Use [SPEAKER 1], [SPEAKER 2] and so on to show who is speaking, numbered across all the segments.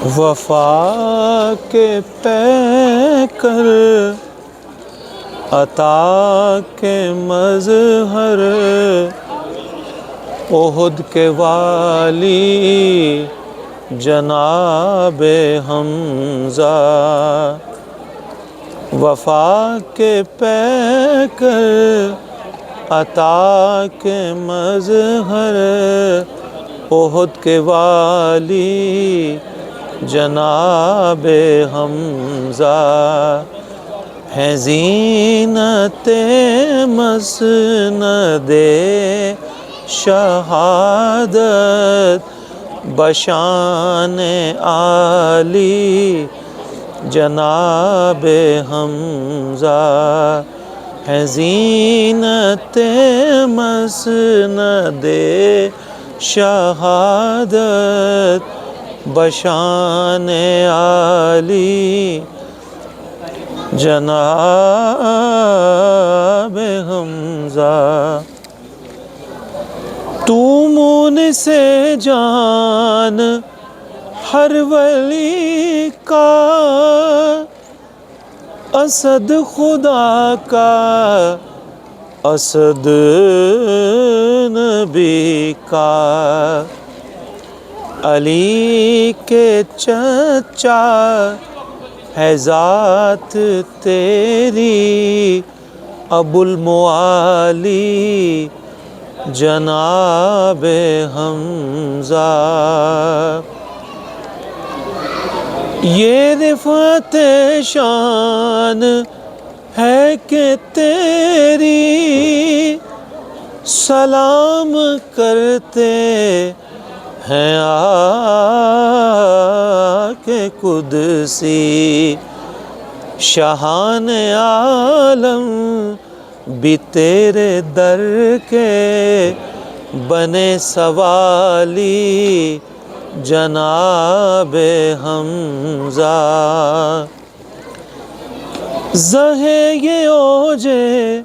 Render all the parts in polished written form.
[SPEAKER 1] وفا کے پیکر عطا کے مظہر احد کے والی جناب حمزہ، وفا کے پیکر عطا کے مظہر احد کے والی جناب حمزہ، ہیں زینت مسند شہادت بشان عالی جناب حمزہ، ہیں زینت مسند شہادت بشان عالی جناب حمزہ۔ تو مونس جان ہر ولی کا، اسد خدا کا، اسد نبی کا، علی کے چچا ہے ذات تیری ابو المعالی جناب حمزہ۔ یہ رفعت شان ہے کہ تیری سلام کرتے ہیں آقا قدسی، شاہان عالم بھی تیرے در کے بنے سوالی جناب حمزہ۔ زہے یہ اوجے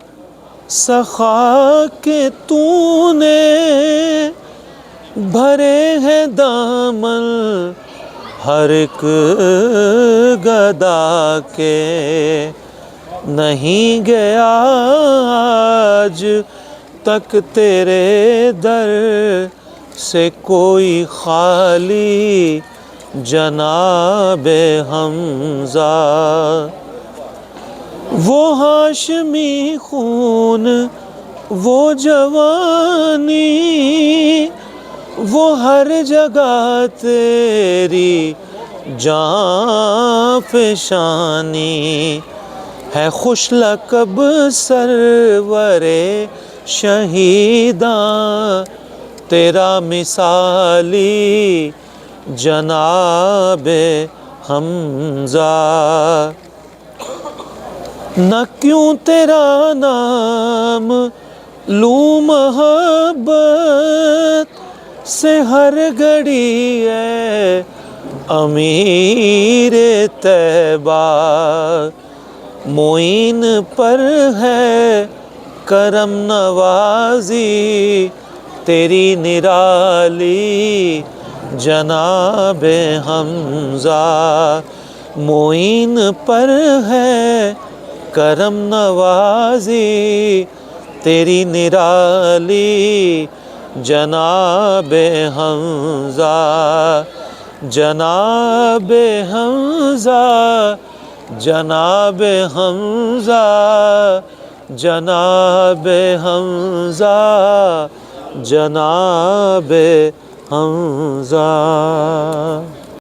[SPEAKER 1] سخا کے تو نے بھرے ہیں دامن ہر ایک گدا کے، نہیں گیا آج تک تیرے در سے کوئی خالی جناب حمزہ۔ وہ ہاشمی خون، وہ جوانی، وہ ہر جگہ تیری جاں فشانی، ہے خوش لقب سرور شہیداں تیرا مثالی جناب حمزہ۔ نہ کیوں تیرا نام لوں محبت سے ہر گھڑی ہے امیر طیبہ، معین پر ہے کرم نوازی تیری نرالی جناب حمزہ، معین پر ہے کرم نوازی تیری نرالی جناب حمزہ، جناب حمزہ، جناب حمزہ، جناب حمزہ، جناب حمزہ۔